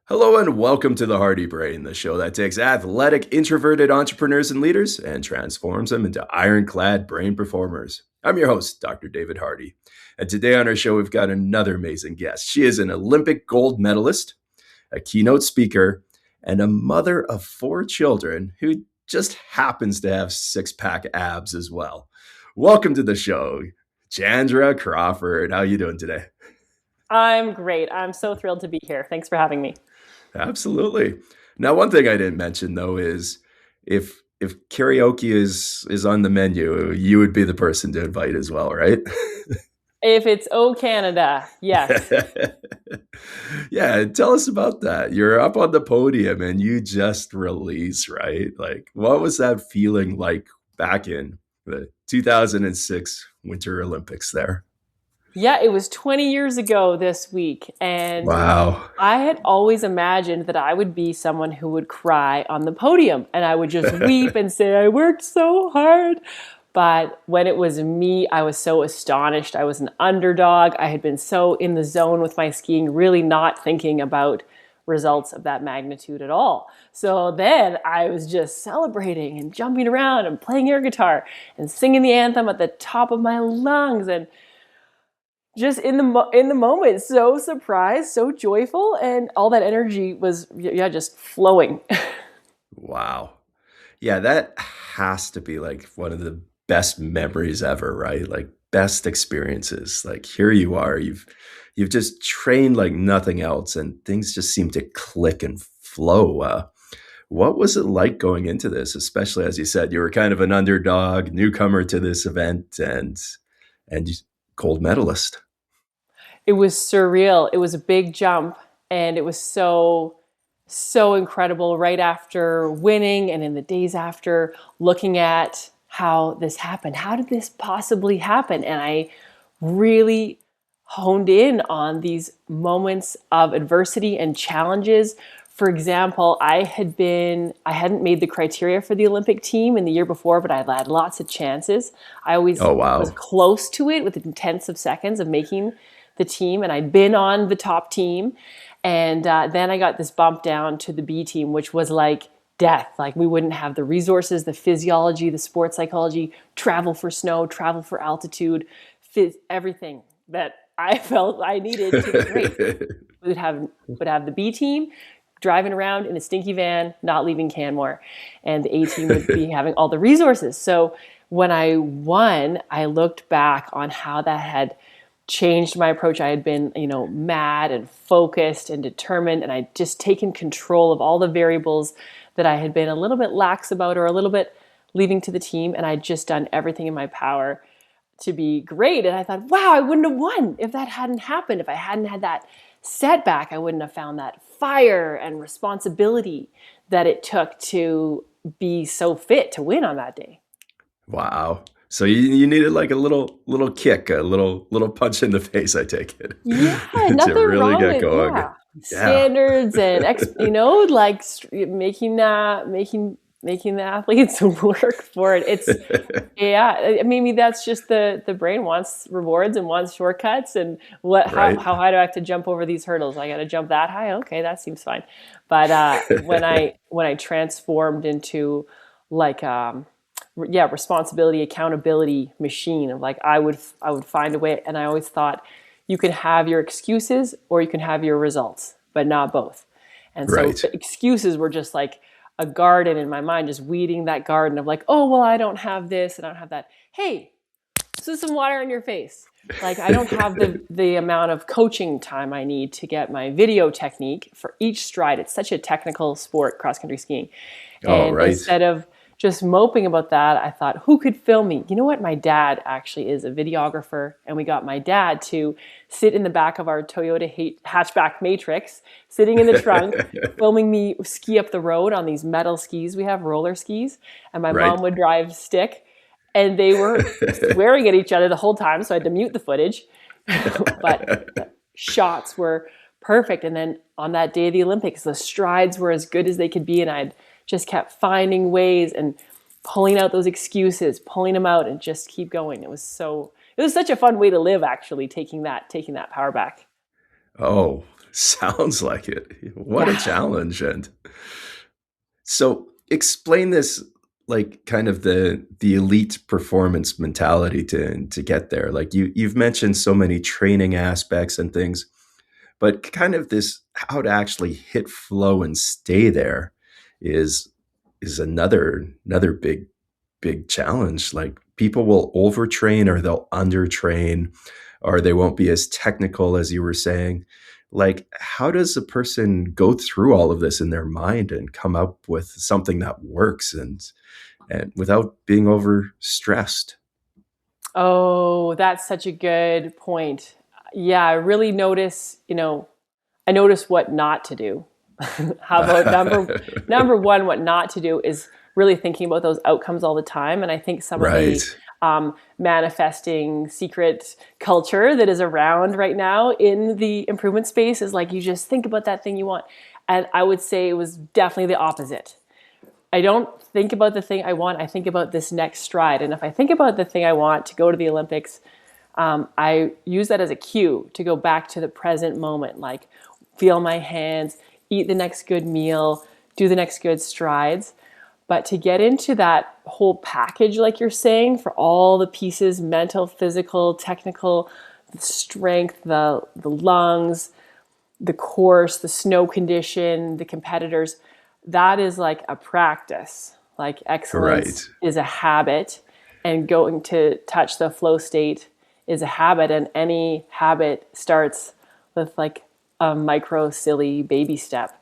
Hello and welcome to the Hardy Brain, the show that takes athletic, introverted entrepreneurs and leaders and transforms them into ironclad brain performers. I'm your host, Dr. David Hardy. And today on our show, we've got another amazing guest. She is an Olympic gold medalist, a keynote speaker, and a mother of 4 children who just happens to have six-pack abs as well. Welcome to the show, Chandra Crawford. How are you doing today? I'm great. I'm so thrilled to be here. Thanks for having me. Absolutely. Now, one thing I didn't mention though is if karaoke is on the menu, you would be the person to invite as well, right? If it's O Canada, yes. Yeah, tell us about that. You're up on the podium and you just release, right? Like, what was that feeling like back in the 2006 Winter Olympics there? Yeah, it was 20 years ago this week. And Wow. I had always imagined that I would be someone who would cry on the podium and I would just weep and say, I worked so hard. But when it was me, I was so astonished. I was an underdog. I had been so in the zone with my skiing, really not thinking about results of that magnitude at all. So then I was just celebrating and jumping around and playing air guitar and singing the anthem at the top of my lungs and just in the moment, so surprised, so joyful, and all that energy was just flowing. Wow. Yeah, that has to be like one of the best memories ever, right? Like best experiences. Like here you are, you've just trained like nothing else and things just seem to click and flow. What was it like going into this, especially as you said, you were kind of an underdog, newcomer to this event and gold medalist. It was surreal. It was a big jump, and it was so incredible right after winning and in the days after, looking at how this happened. How did this possibly happen? And I really honed in on these moments of adversity and challenges. For example, I hadn't made the criteria for the Olympic team in the year before, but I had lots of chances. I always Oh, was wow. close to it within tenths of seconds of making the team, and I'd been on the top team. And then I got this bump down to the B team, which was like death. Like we wouldn't have the resources, the physiology, the sports psychology, travel for snow, travel for altitude, everything that I felt I needed to be great. Would have the B team driving around in a stinky van, not leaving Canmore, and the A team would be having all the resources. So when I won, I looked back on how that had changed my approach. I had been, mad and focused and determined, and I'd just taken control of all the variables that I had been a little bit lax about or a little bit leaving to the team, and I'd just done everything in my power to be great. And I thought, wow, I wouldn't have won if that hadn't happened. If I hadn't had that setback, I wouldn't have found that fire and responsibility that it took to be so fit to win on that day. Wow. So you needed like a little kick, a little punch in the face, I take it, Yeah, to nothing really wrong get with going. Yeah. standards and like making the athletes work for it. It's maybe that's just the brain wants rewards and wants shortcuts and Right. how high do I have to jump over these hurdles? I got to jump that high. Okay, that seems fine. But when I transformed into like responsibility, accountability machine of like I would find a way, and I always thought you can have your excuses or you can have your results, but not both. And so Right. the excuses were just like a garden in my mind, just weeding that garden of like, oh well, I don't have this and I don't have that. Hey, this is some water on your face. Like I don't have the amount of coaching time I need to get my video technique for each stride. It's such a technical sport, cross country skiing. Oh, And right. instead of just moping about that, I thought, who could film me? You know what? My dad actually is a videographer, and we got my dad to sit in the back of our Toyota hatchback Matrix, sitting in the trunk, filming me ski up the road on these metal skis. We have roller skis, and my Right. mom would drive stick, and they were swearing at each other the whole time, so I had to mute the footage. But the shots were perfect. And then on that day of the Olympics, the strides were as good as they could be, and I'd just kept finding ways and pulling out those excuses, pulling them out, and just keep going. It was such a fun way to live, actually, taking that power back. Oh, Sounds like it. What a Yeah. challenge. And so explain this, like kind of the elite performance mentality to get there. Like you've mentioned so many training aspects and things, but kind of this how to actually hit flow and stay there is is another big challenge. Like people will overtrain or they'll undertrain or they won't be as technical as you were saying. Like, how does a person go through all of this in their mind and come up with something that works and without being over stressed? Oh, that's such a good point. Yeah, I really notice, I notice what not to do. How about number one, what not to do is really thinking about those outcomes all the time. And I think some of Right. the manifesting secret culture that is around right now in the improvement space is like you just think about that thing you want. And I would say it was definitely the opposite. I don't think about the thing I want. I think about this next stride. And if I think about the thing I want to go to the Olympics, I use that as a cue to go back to the present moment, like feel my hands, eat the next good meal, do the next good strides. But to get into that whole package, like you're saying, for all the pieces, mental, physical, technical, the strength, the lungs, the course, the snow condition, the competitors, that is like a practice. Like Right. excellence is a habit, and going to touch the flow state is a habit. And any habit starts with like a micro, silly baby step.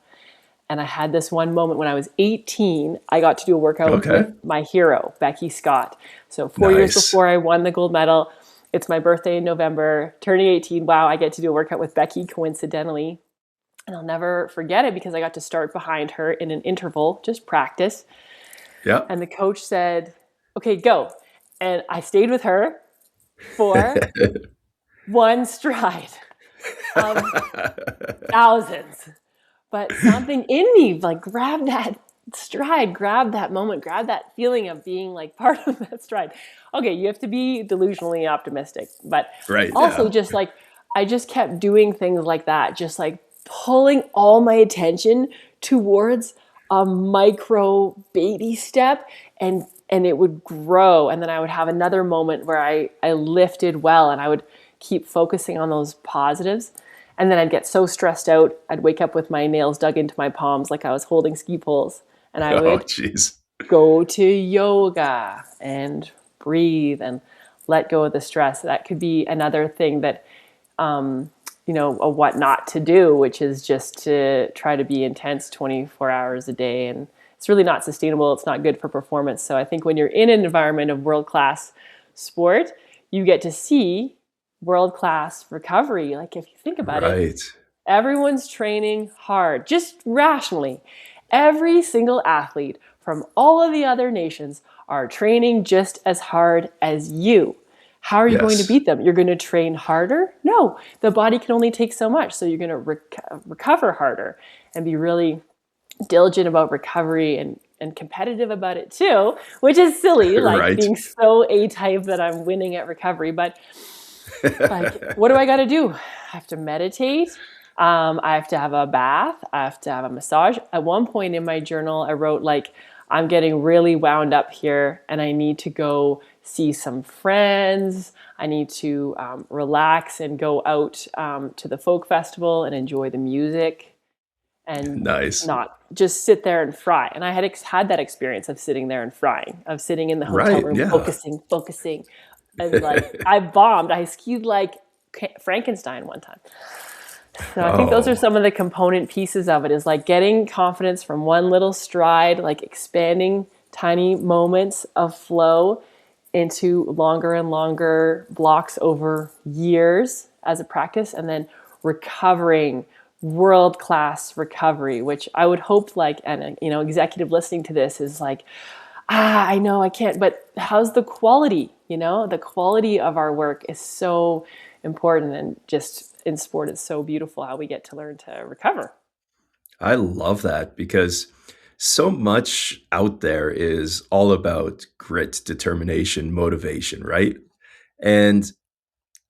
And I had this one moment when I was 18. I got to do a workout with Okay. my hero, Becky Scott. So 4 years Nice. before I won the gold medal, it's my birthday in November, turning 18. Wow, I get to do a workout with Becky coincidentally. And I'll never forget it because I got to start behind her in an interval, just practice. Yeah. And the coach said, okay, go. And I stayed with her for one stride of thousands. But something in me like grabbed that stride, grabbed that moment, grabbed that feeling of being like part of that stride. Okay, you have to be delusionally optimistic, but Right. also Yeah. just like I just kept doing things like that, just like pulling all my attention towards a micro baby step and it would grow, and then I would have another moment where I lifted well, and I would keep focusing on those positives. And then I'd get so stressed out, I'd wake up with my nails dug into my palms like I was holding ski poles. And I Oh, would geez. go to yoga and breathe and let go of the stress. That could be another thing that, a what not to do, which is just to try to be intense 24 hours a day. And it's really not sustainable. It's not good for performance. So I think when you're in an environment of world-class sport, you get to see world-class recovery. Like if you think about it, Right. everyone's training hard, just rationally. Every single athlete from all of the other nations are training just as hard as you. How are you going to Yes. beat them? You're going to train harder? No, the body can only take so much. So you're going to recover harder and be really diligent about recovery and competitive about it too, which is silly, like Right. being so A-type that I'm winning at recovery. But like, what do I got to do? I have to meditate. I have to have a bath. I have to have a massage. At one point in my journal, I wrote like, I'm getting really wound up here and I need to go see some friends. I need to relax and go out to the folk festival and enjoy the music and Nice. not just sit there and fry. And I had had that experience of sitting there and frying, of sitting in the hotel Right. room, Yeah. focusing. And like, I bombed. I skied like Frankenstein one time. So I think those are Oh, some of the component pieces of it, is like getting confidence from one little stride, like expanding tiny moments of flow into longer and longer blocks over years as a practice, and then recovering world-class recovery, which I would hope like an executive listening to this is like, I know I can't, but how's the quality? The quality of our work is so important, and just in sport, it's so beautiful how we get to learn to recover. I love that because so much out there is all about grit, determination, motivation, right? And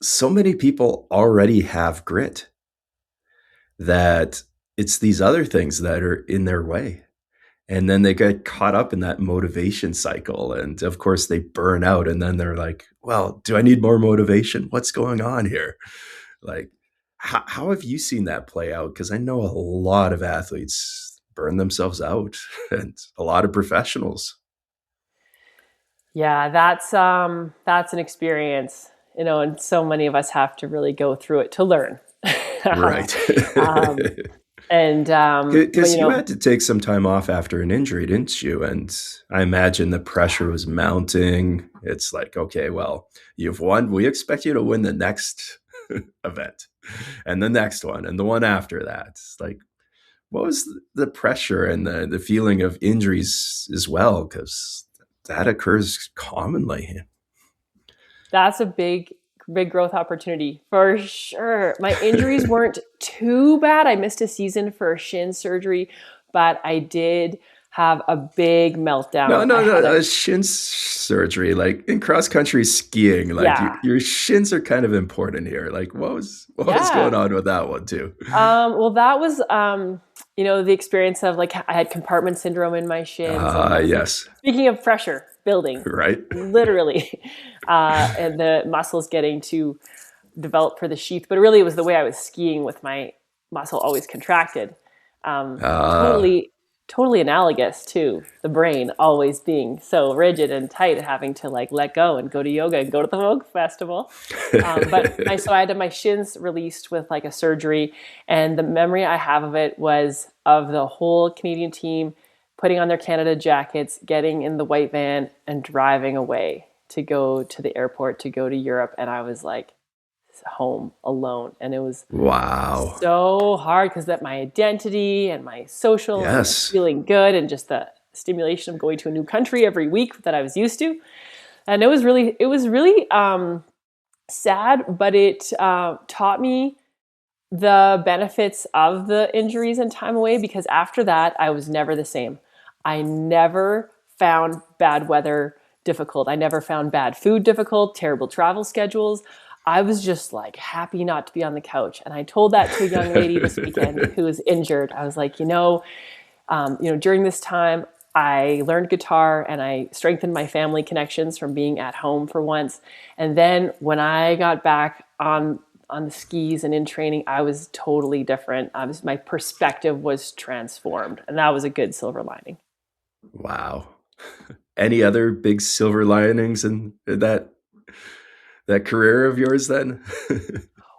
so many people already have grit. that it's these other things that are in their way. And then they get caught up in that motivation cycle. And of course, they burn out. And then they're like, well, do I need more motivation? What's going on here? Like, how have you seen that play out? Because I know a lot of athletes burn themselves out and a lot of professionals. Yeah, that's an experience, and so many of us have to really go through it to learn. Right. um, and but Because you had to take some time off after an injury, didn't you? And I imagine the pressure was mounting. It's like, okay, well, you've won. We expect you to win the next event and the next one and the one after that. It's like, what was the pressure and the feeling of injuries as well? Because that occurs commonly. that's a big growth opportunity for sure. My injuries weren't too bad. I missed a season for shin surgery, but I did have a big No, meltdown. no, no. Shin surgery, like in cross country skiing, like Yeah, your shins are kind of important here. Like, what was going yeah. on with that one too? Well, that was, the experience of like I had compartment syndrome in my shins, and Yes, speaking of pressure building, right. literally, and the muscles getting to develop for the sheath. But really, it was the way I was skiing with my muscle always contracted. Uh, Totally analogous to the brain always being so rigid and tight and having to like let go and go to yoga and go to the folk festival. So I had my shins released with like a surgery, and the memory I have of it was of the whole Canadian team putting on their Canada jackets, getting in the white van and driving away to go to the airport to go to Europe. And I was like home alone. And it was wow. so hard because that my identity and my social and my Yes. feeling good and just the stimulation of going to a new country every week that I was used to. And it was really sad, but it taught me the benefits of the injuries and time away, because after that, I was never the same. I never found bad weather difficult. I never found bad food difficult, terrible travel schedules. I was just like happy not to be on the couch. And I told that to a young lady this weekend who was injured. I was like, during this time, I learned guitar and I strengthened my family connections from being at home for once. And then when I got back on the skis and in training, I was totally different. My perspective was transformed, and that was a good silver lining. Wow. Any other big silver linings in that career of yours then?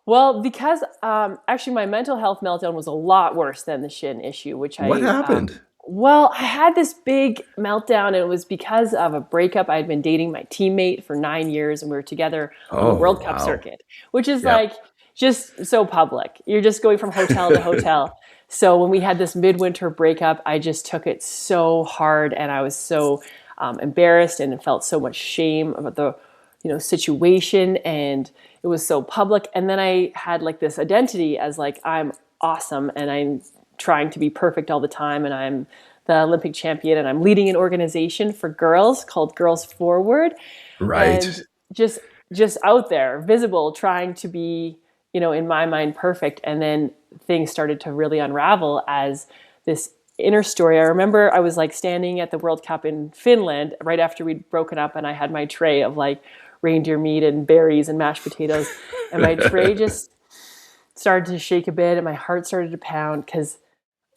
Well, because actually my mental health meltdown was a lot worse than the shin issue, which What happened? I had this big meltdown, and it was because of a breakup. I had been dating my teammate for 9 years, and we were together on the Oh, World Cup wow. circuit, which is Yeah. like just so public. You're just going from hotel to hotel. So when we had this midwinter breakup, I just took it so hard, and I was so embarrassed and felt so much shame about the situation, and it was so public. And then I had like this identity as like I'm awesome and I'm trying to be perfect all the time, and I'm the Olympic champion, and I'm leading an organization for girls called Girls Forward, Right. and just just out there, visible, trying to be, in my mind, perfect. And then things started to really unravel as this inner story. I remember I was like standing at the World Cup in Finland right after we'd broken up, and I had my tray of like reindeer meat and berries and mashed potatoes, and my tray just started to shake a bit, and my heart started to pound because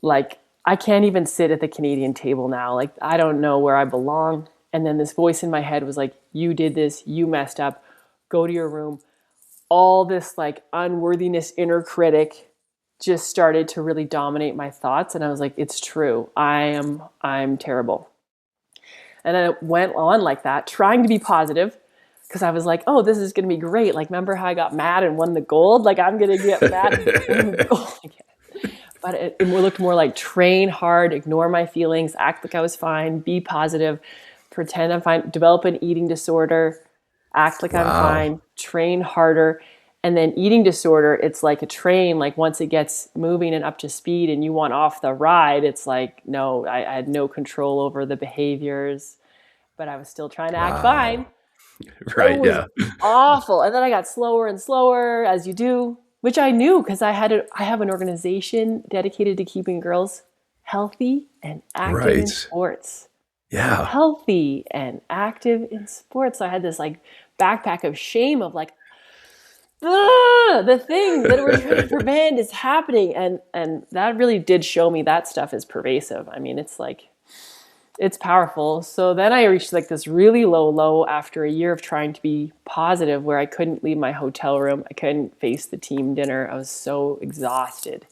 like I can't even sit at the Canadian table now. Like I don't know where I belong. And then this voice in my head was like, you did this, you messed up, go to your room. All this like unworthiness inner critic just started to really dominate my thoughts. And I was like, it's true. I'm terrible. And I went on like that, trying to be positive because I was like, oh, this is going to be great. Like, remember how I got mad and won the gold? Like, I'm going to get mad and win the gold again. But it looked more like train hard, ignore my feelings, act like I was fine, be positive, pretend I'm fine, develop an eating disorder, act like I'm Wow. fine, train harder. And then eating disorder, it's like a train, like once it gets moving and up to speed and you want off the ride, it's like, no, I had no control over the behaviors, but I was still trying to act fine. Wow. It Right. was Yeah. awful. And then I got slower and slower, as you do, which I knew because I have an organization dedicated to keeping girls healthy and active in Right. sports. Yeah. Healthy and active in sports. So I had this like backpack of shame of like, the thing that we're trying to prevent is happening. And that really did show me that stuff is pervasive. I mean, it's like, it's powerful. So then I reached like this really low after a year of trying to be positive, where I couldn't leave my hotel room. I couldn't face the team dinner. I was so exhausted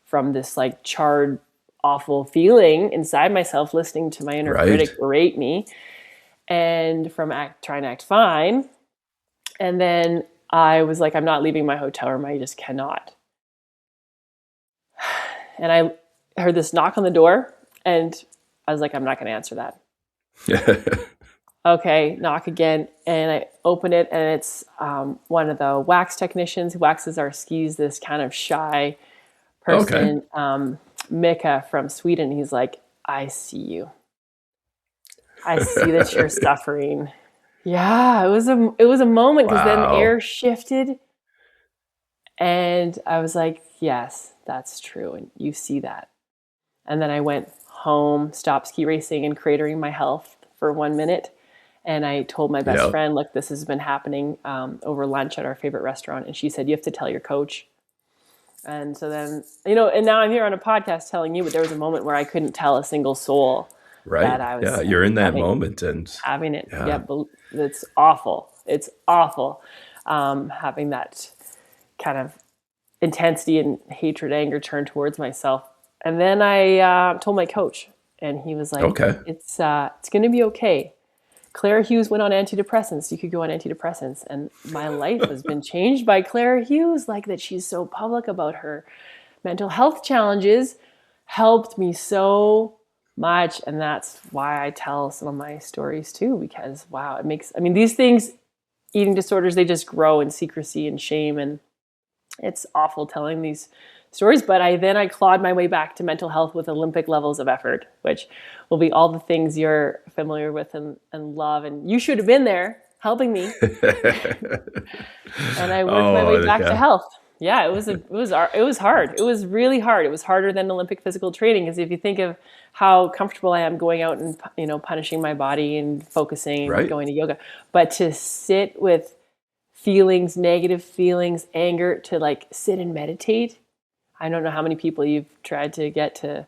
from this like charred, awful feeling inside myself, listening to my inner Right. critic berate me, and from trying to act fine. And then I was like, I'm not leaving my hotel room. I just cannot. And I heard this knock on the door, and I was like, I'm not going to answer that. Okay, knock again. And I open it, and it's one of the wax technicians who waxes our skis, this kind of shy person, Mika from Sweden. He's like, I see you. I see that you're suffering. Yeah, it was a moment, because then air shifted, and I was like, yes, that's true, and you see that. And then I went home, stopped ski racing and cratering my health for 1 minute, and I told my best friend, look, this has been happening over lunch at our favorite restaurant, and she said, you have to tell your coach. And so then, and now I'm here on a podcast telling you, but there was a moment where I couldn't tell a single soul. Right. That I was you're in that moment and having it. Yeah, it's awful. It's awful having that kind of intensity and hatred, anger turned towards myself. And then I told my coach, and he was like, okay, it's going to be okay. Clara Hughes went on antidepressants. You could go on antidepressants. And my life has been changed by Clara Hughes, like that she's so public about her mental health challenges, helped me so much. And that's why I tell some of my stories too, because wow, these things, eating disorders, they just grow in secrecy and shame. And it's awful telling these stories. But I clawed my way back to mental health with Olympic levels of effort, which will be all the things you're familiar with and love. And you should have been there helping me. And I worked my way back to health. Yeah, it was hard. It was really hard. It was harder than Olympic physical training, because if you think of how comfortable I am going out and punishing my body and focusing and going to yoga, but to sit with feelings, negative feelings, anger, to like sit and meditate. I don't know how many people you've tried to get to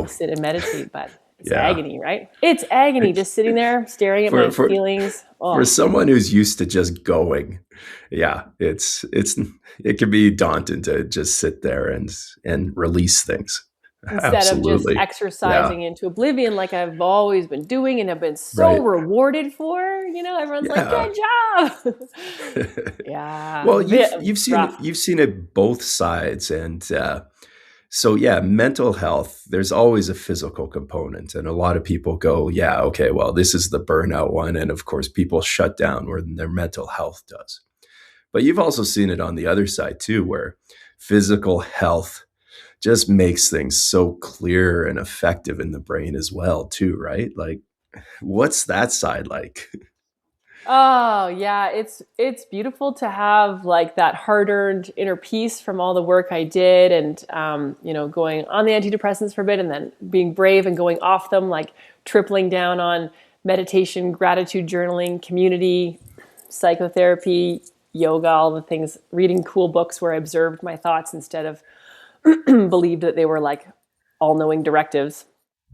sit and meditate, but it's agony, right? It's agony just sitting there staring at my feelings. For someone who's used to just going, it can be daunting to just sit there and release things. Instead of just exercising into oblivion like I've always been doing and have been so rewarded for. Everyone's like, good job. Well, you've seen it both sides. And so mental health, there's always a physical component. And a lot of people go, okay, well, this is the burnout one. And of course, people shut down when their mental health does. But you've also seen it on the other side too, where physical health just makes things so clear and effective in the brain as well too, right? Like, what's that side like? Oh yeah, it's beautiful to have like that hard-earned inner peace from all the work I did, and going on the antidepressants for a bit, and then being brave and going off them, like tripling down on meditation, gratitude journaling, community, psychotherapy, yoga, all the things, reading cool books where I observed my thoughts instead of believed that they were like all-knowing directives.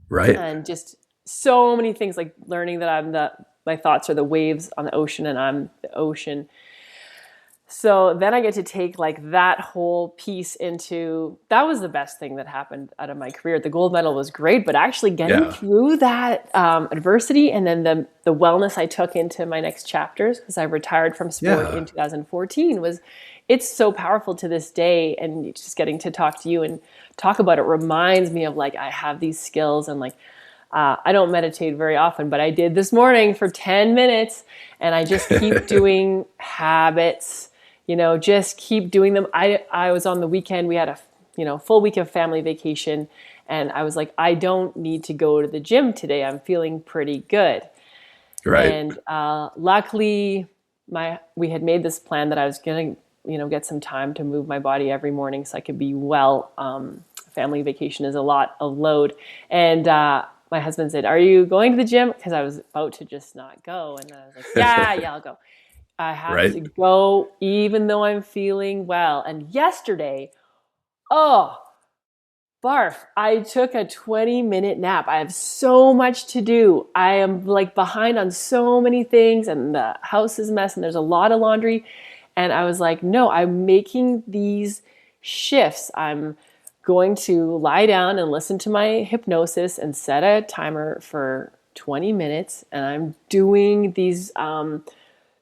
Right. And just so many things, like learning that my thoughts are the waves on the ocean and I'm the ocean. So then I get to take like that whole piece into, that was the best thing that happened out of my career. The gold medal was great, but actually getting through that adversity, and then the wellness I took into my next chapters, because I retired from sport in 2014, it's so powerful to this day. And just getting to talk to you and talk about it reminds me of like, I have these skills, and like, I don't meditate very often, but I did this morning for 10 minutes, and I just keep doing habits, just keep doing them. I was on the weekend, we had a, full week of family vacation, and I was like, I don't need to go to the gym today. I'm feeling pretty good. Right. And luckily we had made this plan that I was going to, get some time to move my body every morning so I could be well. Family vacation is a lot of load. And my husband said, "Are you going to the gym?" Because I was about to just not go. And then I was like, yeah, I'll go. I have to Right. go even though I'm feeling well. And yesterday, oh, barf, I took a 20-minute nap. I have so much to do. I am like behind on so many things and the house is a mess and there's a lot of laundry. And I was like, no, I'm making these shifts. I'm going to lie down and listen to my hypnosis and set a timer for 20 minutes. And I'm doing these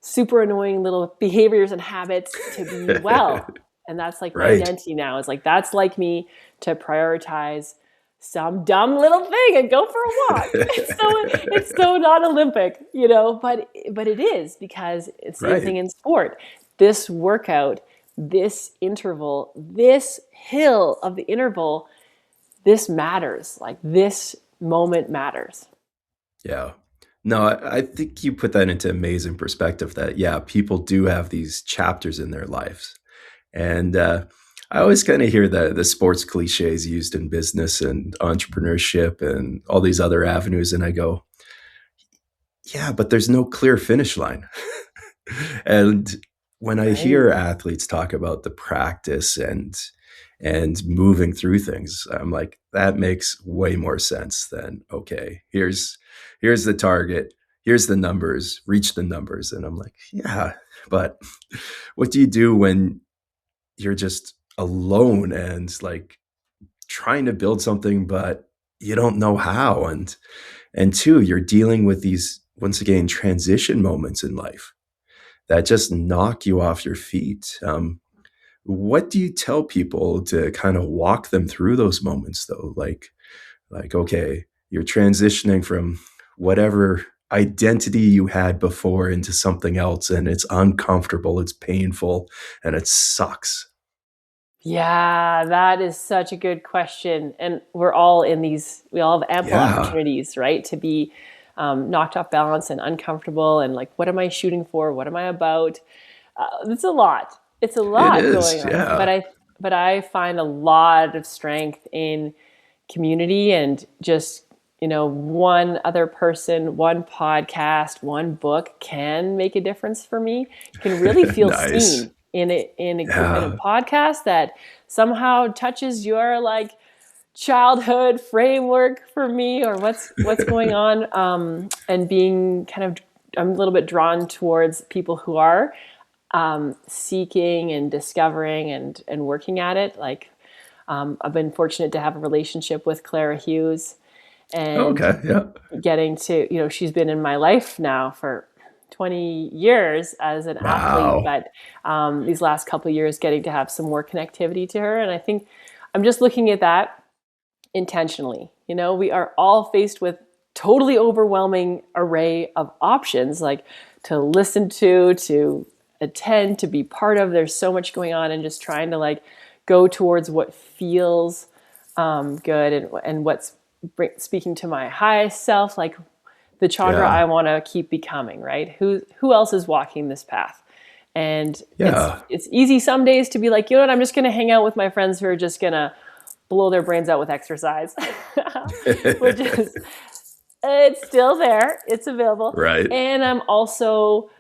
super annoying little behaviors and habits to be well. And that's like my Right. identity now, is like, that's like me, to prioritize some dumb little thing and go for a walk. It's so not Olympic, but it is, because it's the same thing Right. in sport. This workout, this interval, this hill of the interval, this matters. Like, this moment matters. Yeah. No, I think you put that into amazing perspective that, yeah, people do have these chapters in their lives. And I always kind of hear the sports cliches used in business and entrepreneurship and all these other avenues. And I go, yeah, but there's no clear finish line. And when I Right. hear athletes talk about the practice and moving through things, I'm like, that makes way more sense than, okay, here's the target, here's the numbers, reach the numbers. And I'm like, yeah, but what do you do when you're just alone and like trying to build something, but you don't know how? And two, you're dealing with these, once again, transition moments in life that just knock you off your feet. What do you tell people to kind of walk them through those moments though? Like, okay, you're transitioning from whatever identity you had before into something else, and it's uncomfortable, it's painful, and it sucks. Yeah, that is such a good question. And we're all in these, we all have ample Yeah, opportunities, right? To be knocked off balance and uncomfortable. And like, what am I shooting for? What am I about? It's a lot. It's a it lot going is. on. But Yeah. I find a lot of strength in community, and just, one other person, one podcast, one book can make a difference for me. You can really feel Nice. seen in a Yeah. podcast that somehow touches your like childhood framework for me, or what's going on, and being kind of, I'm a little bit drawn towards people who are seeking and discovering and working at it. Like, I've been fortunate to have a relationship with Clara Hughes, and Okay. Yeah. getting to, she's been in my life now for 20 years as an athlete, Wow. but these last couple of years, getting to have some more connectivity to her. And I think I'm just looking at that intentionally. We are all faced with totally overwhelming array of options, like to listen to attend, to be part of. There's so much going on, and just trying to like go towards what feels good, and what's speaking to my highest self, like the Chandra Yeah. I want to keep becoming, right? Who else is walking this path? And it's Yeah. it's easy some days to be like, what, I'm just going to hang out with my friends who are just going to blow their brains out with exercise, which is, it's still there, it's available. Right. And I'm also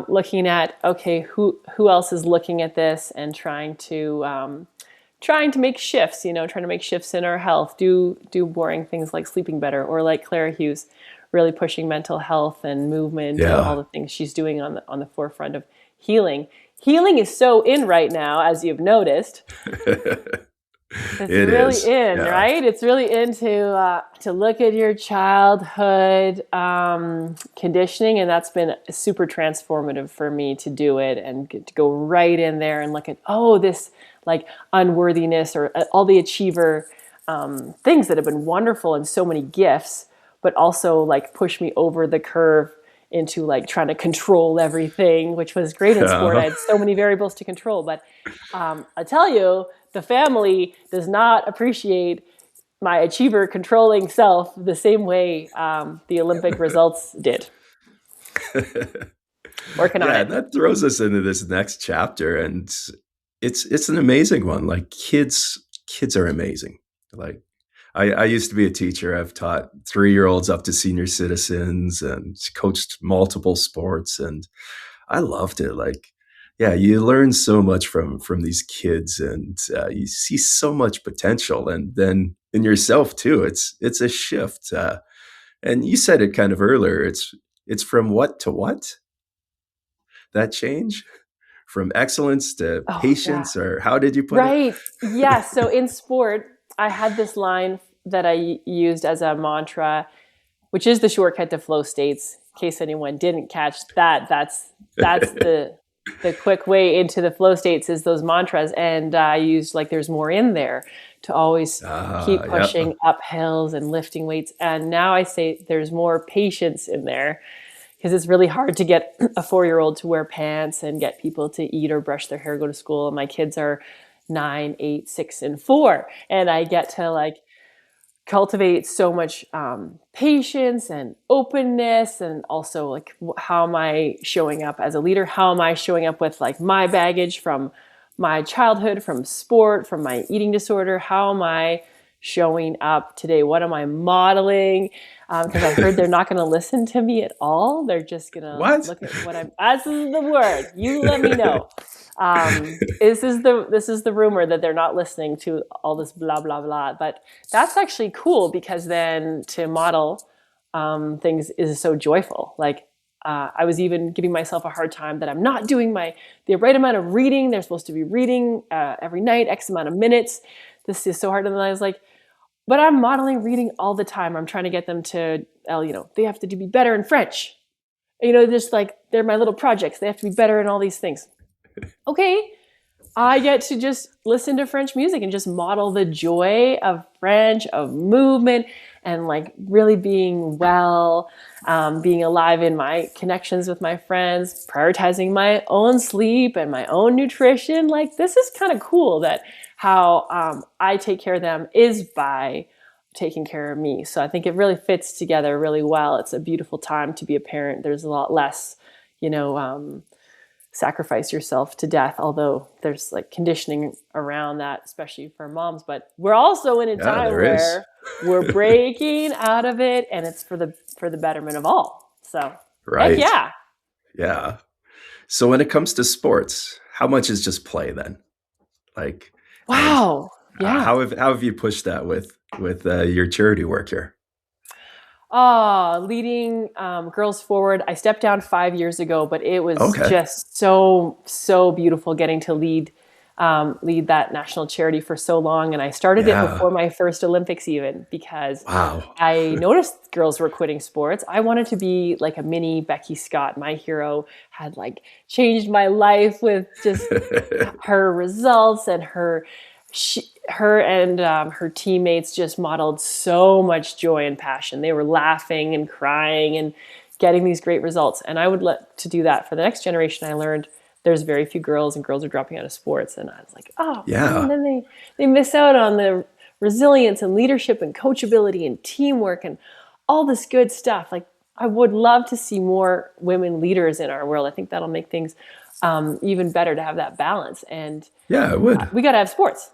looking at, okay, who else is looking at this and trying to make shifts, trying to make shifts in our health, do boring things like sleeping better, or like Clara Hughes, really pushing mental health and movement and all Yeah. the things she's doing on the forefront of healing. Healing is so in right now, as you've noticed. It's It really is. in, Yeah. right? It's really to look at your childhood conditioning, and that's been super transformative for me to do it, and get to go right in there and look at, this like unworthiness, or all the achiever things that have been wonderful, and so many gifts, but also like push me over the curve into like trying to control everything, which was great in sport. I Uh, had so many variables to control, but I tell you, the family does not appreciate my achiever controlling self the same way the Olympic results did. Working on Yeah, it. and that throws us into this next chapter, and it's an amazing one. Like kids are amazing. Like I used to be a teacher. I've taught 3-year-olds up to senior citizens and coached multiple sports, and I loved it. Like, yeah, you learn so much from these kids, and you see so much potential, and then in yourself too. It's a shift, and you said it kind of earlier. It's from what to what, that change from excellence to Oh, yeah. patience, or how did you put it? Right. Yeah. So in sport, I had this line that I used as a mantra, which is the shortcut to flow states. In case anyone didn't catch that, that's the quick way into the flow states is those mantras. And I used like there's more in there to always keep Yeah. pushing up hills and lifting weights. And now I say there's more patience in there because it's really hard to get a 4-year-old to wear pants and get people to eat or brush their hair, go to school. And my kids are 9, 8, 6, and 4. And I get to like cultivate so much patience and openness, and also like how am I showing up as a leader? How am I showing up with like my baggage from my childhood, from sport, from my eating disorder? How am I showing up today? What am I modeling? Because I heard they're not going to listen to me at all. They're just going to What? look at what I'm. This is the word. You let me know. This is the rumor that they're not listening to all this blah blah blah. But that's actually cool because then to model things is so joyful. Like I was even giving myself a hard time that I'm not doing the right amount of reading. They're supposed to be reading every night, X amount of minutes. This is so hard. And then I was like, but I'm modeling reading all the time. I'm trying to get them to, they have to be better in French. Just like they're my little projects. They have to be better in all these things. Okay, I get to just listen to French music and just model the joy of French, of movement, and like really being well, being alive in my connections with my friends, prioritizing my own sleep and my own nutrition. Like this is kind of cool that how I take care of them is by taking care of me. So I think it really fits together really well. It's a beautiful time to be a parent. There's a lot less, sacrifice yourself to death, although there's like conditioning around that, especially for moms. But we're also in a time There is. where we're breaking out of it, and it's for the betterment of all. So heck Right. yeah. Yeah. So when it comes to sports, how much is just play then? Like, and Wow. Yeah. how have you pushed that with your charity work here? Leading girls forward. I stepped down 5 years ago, but it was Okay. just so beautiful getting to lead that national charity for so long. And I started it Yeah. before my first Olympics even because Wow. I noticed girls were quitting sports. I wanted to be like a mini Becky Scott. My hero had like changed my life with just her results, and her and her teammates just modeled so much joy and passion. They were laughing and crying and getting these great results. And I would like to do that for the next generation. I learned there's very few girls, and girls are dropping out of sports. And I was like, oh, Yeah. and then they miss out on the resilience and leadership and coachability and teamwork and all this good stuff. Like I would love to see more women leaders in our world. I think that'll make things even better to have that balance. And Yeah, it would. we got to have sports.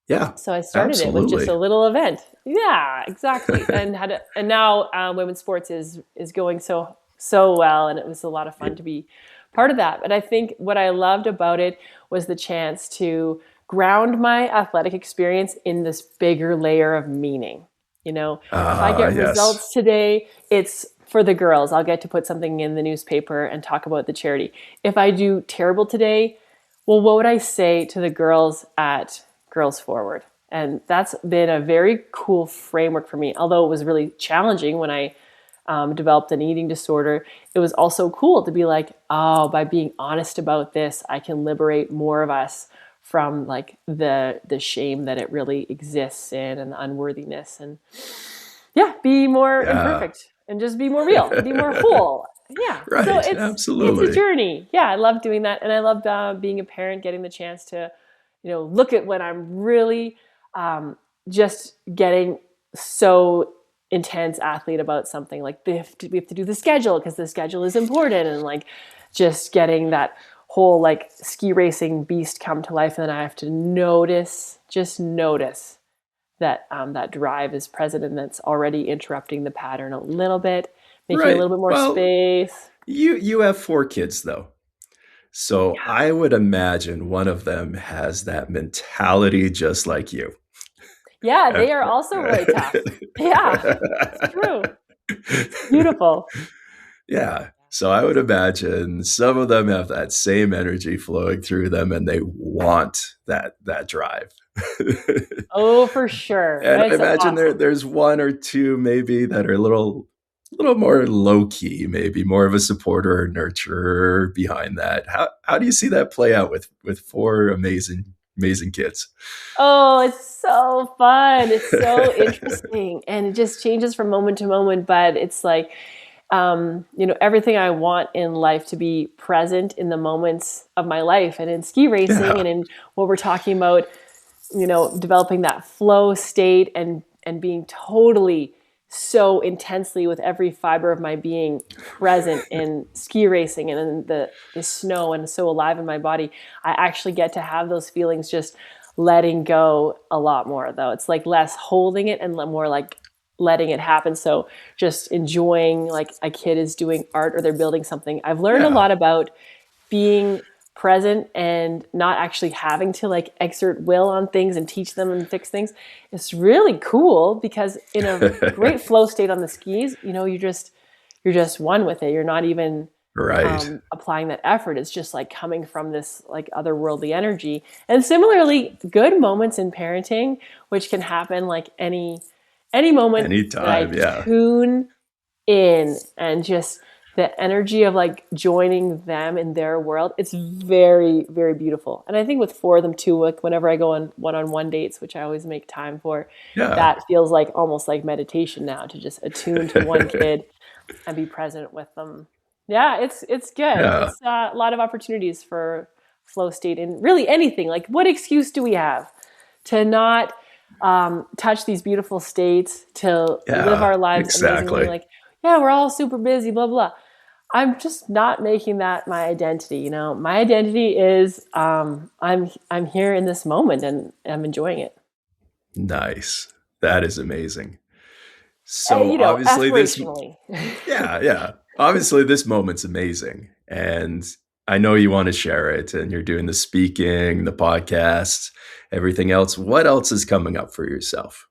Yeah. So I started it with just a little event. Yeah, exactly. And now women's sports is going so well, and it was a lot of fun to be part of that. But I think what I loved about it was the chance to ground my athletic experience in this bigger layer of meaning. If I get Yes. results today, it's for the girls. I'll get to put something in the newspaper and talk about the charity. If I do terrible today, well, what would I say to the girls at Girls Forward? And that's been a very cool framework for me. Although it was really challenging when I developed an eating disorder, it was also cool to be like, oh, by being honest about this, I can liberate more of us from like the shame that it really exists in, and the unworthiness, and be more imperfect and just be more real, be more whole. Yeah. Right. So it's Absolutely. a journey. Yeah. I love doing that. And I love being a parent, getting the chance to, look at when I'm really just getting so intense athlete about something. Like we have to do the schedule because the schedule is important, and like just getting that whole like ski racing beast come to life. And then I have to just notice that that drive is present and that's already interrupting the pattern a little bit, making a Right. little bit more Well, space. you have 4 kids though. So Yeah. I would imagine one of them has that mentality just like you. Yeah, they are also really tough. Yeah, it's true. It's beautiful. Yeah. So I would imagine some of them have that same energy flowing through them and they want that drive. Oh, for sure. And I It's imagine awesome. there's one or two maybe that are a little more low key, maybe more of a supporter or nurturer behind that. How do you see that play out with 4 amazing kids? Oh, it's so fun. It's so interesting. And it just changes from moment to moment. But it's like, everything I want in life to be present in the moments of my life and in ski racing Yeah. and in what we're talking about, developing that flow state and being totally so intensely with every fiber of my being present in ski racing and in the snow and so alive in my body. I actually get to have those feelings just letting go a lot more though. It's like less holding it and more like letting it happen. So just enjoying like a kid is doing art or they're building something. I've learned a Yeah. lot about being present and not actually having to like exert will on things and teach them and fix things. It's really cool because in a great flow state on the skis, you're just one with it. You're not even Right. applying that effort. It's just like coming from this like otherworldly energy. And similarly, good moments in parenting, which can happen like any moment that I Anytime. Yeah. tune in and just the energy of like joining them in their world, it's very, very beautiful. And I think with 4 of them too, like whenever I go on one-on-one dates, which I always make time for, Yeah. that feels like almost like meditation now to just attune to one kid and be present with them. Yeah, it's good. Yeah. It's a lot of opportunities for flow state in really anything. Like, what excuse do we have to not touch these beautiful states, to live Yeah. our lives amazingly? Exactly. Like, yeah, we're all super busy, blah blah. I'm just not making that my identity. My identity is I'm here in this moment and I'm enjoying it. Nice. That is amazing. So obviously this Aspirationally. Yeah, yeah. Obviously, this moment's amazing. And I know you want to share it and you're doing the speaking, the podcasts, everything else. What else is coming up for yourself?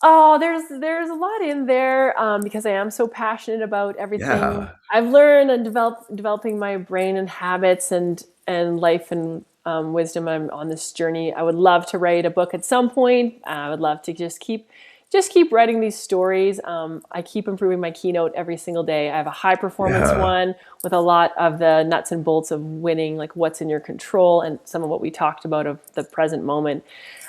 Oh, there's a lot in there because I am so passionate about everything Yeah. I've learned and developing my brain and habits and life and wisdom. I'm on this journey. I would love to write a book at some point. I would love to just keep writing these stories. I keep improving my keynote every single day. I have a high performance Yeah. one with a lot of the nuts and bolts of winning, like what's in your control and some of what we talked about of the present moment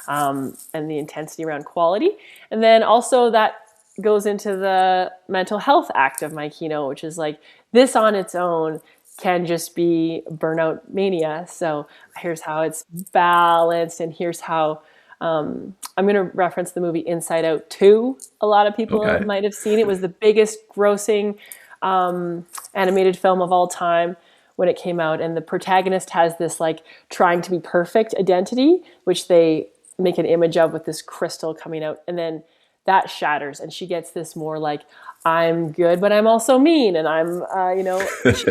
and the intensity around quality. And then also that goes into the mental health act of my keynote, which is like this on its own can just be burnout mania. So here's how it's balanced, and here's how I'm going to reference the movie Inside Out 2. A lot of people Okay. might have seen it. It was the biggest grossing animated film of all time when it came out. And the protagonist has this like trying to be perfect identity, which they make an image of with this crystal coming out. And then that shatters and she gets this more like, I'm good, but I'm also mean. And I'm,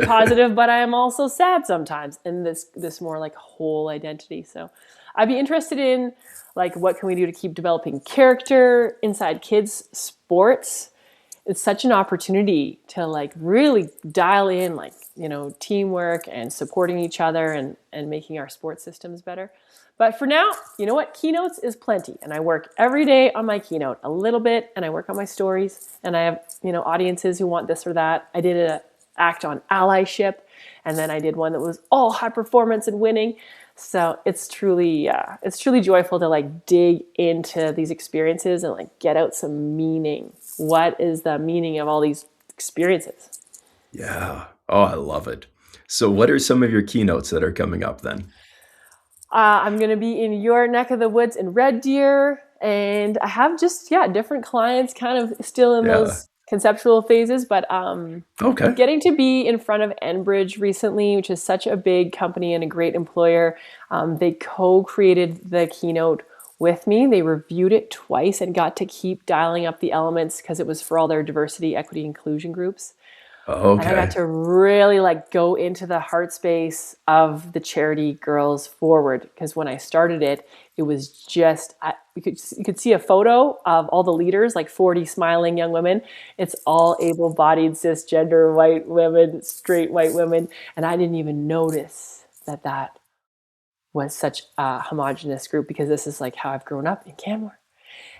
positive, but I'm also sad sometimes. And this more like whole identity. So I'd be interested in like, what can we do to keep developing character inside kids sports? It's such an opportunity to like really dial in like, teamwork and supporting each other and making our sports systems better. But for now, you know what? Keynotes is plenty. And I work every day on my keynote a little bit, and I work on my stories, and I have, audiences who want this or that. I did an act on allyship, and then I did one that was all high performance and winning. So it's truly joyful to like dig into these experiences and like get out some meaning. What is the meaning of all these experiences? Yeah. Oh, I love it. So, what are some of your keynotes that are coming up then? I'm going to be in your neck of the woods in Red Deer And I have just, different clients kind of still in Yeah. those conceptual phases, but Okay. getting to be in front of Enbridge recently, which is such a big company and a great employer. They co-created the keynote with me. They reviewed it twice and got to keep dialing up the elements because it was for all their diversity, equity, inclusion groups. And I got Okay. to really go into the heart space of the charity Girls Forward, because when I started it, it was just you could see a photo of all the leaders, like 40 smiling young women. It's all able-bodied, cisgender white women, straight white women, and I didn't even notice that was such a homogenous group, because this is how I've grown up in Canmore.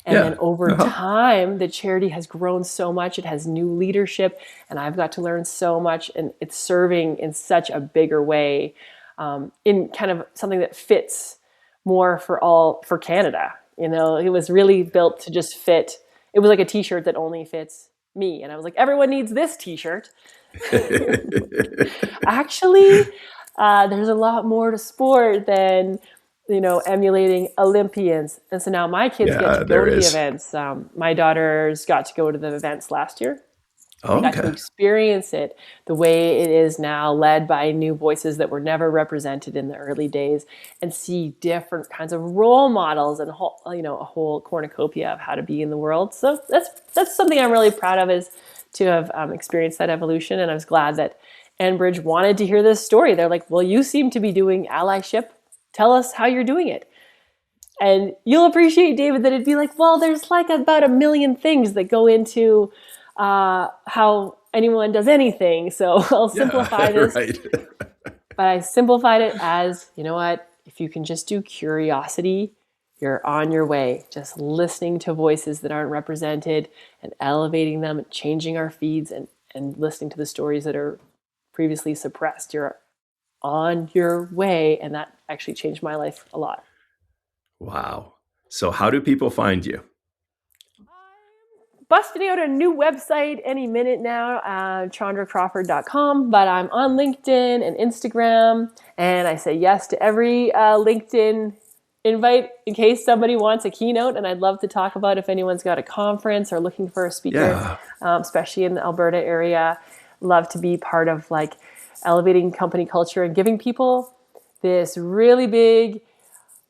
And then Yeah. over Uh-huh. time, the charity has grown so much. It has new leadership, and I've got to learn so much. And it's serving in such a bigger way, in kind of something that fits more for Canada. It was really built to just fit. It was like a T-shirt that only fits me, and I was like, everyone needs this T-shirt. Actually, there's a lot more to sport than emulating Olympians. And so now my kids get Yeah, to go there to the is. events. My daughters got to go to the events last year. They got to Okay. experience it the way it is now, led by new voices that were never represented in the early days, and see different kinds of role models and a whole cornucopia of how to be in the world. So that's something I'm really proud of, is to have experienced that evolution. And I was glad that Enbridge wanted to hear this story. They're like, well, you seem to be doing allyship. Tell us how you're doing it. And you'll appreciate, David, that it'd be like, well, there's about a million things that go into how anyone does anything. So I'll simplify Yeah, this. right. But I simplified it as, you know what, if you can just do curiosity, you're on your way. Just listening to voices that aren't represented and elevating them and changing our feeds, and listening to the stories that are previously suppressed. You're on your way. And that actually changed my life a lot. Wow. So how do people find you? Busting out a new website any minute now, chandracrawford.com, but I'm on LinkedIn and Instagram, and I say yes to every LinkedIn invite in case somebody wants a keynote, and I'd love to talk about if anyone's got a conference or looking for a speaker, Yeah. especially in the Alberta area. Love to be part of elevating company culture and giving people this really big,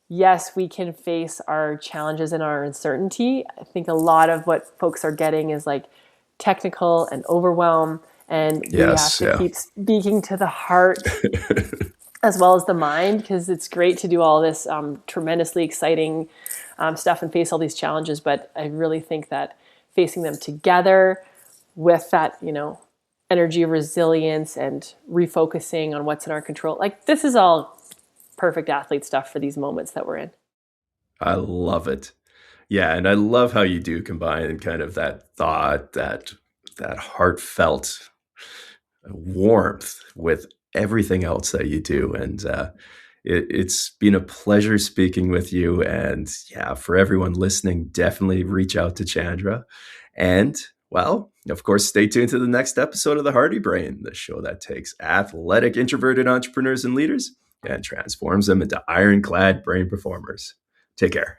yes, we can face our challenges and our uncertainty. I think a lot of what folks are getting is technical and overwhelm, and we have Yes. to Yeah. keep speaking to the heart as well as the mind, because it's great to do all this tremendously exciting stuff and face all these challenges. But I really think that facing them together with that, energy of resilience and refocusing on what's in our control, this is all perfect athlete stuff for these moments that we're in. I love it. Yeah, and I love how you do combine kind of that thought, that heartfelt warmth with everything else that you do. And it's been a pleasure speaking with you. And yeah, for everyone listening, definitely reach out to Chandra. And well, of course, stay tuned to the next episode of The Hardy Brain, the show that takes athletic, introverted entrepreneurs and leaders and transforms them into ironclad brain performers. Take care.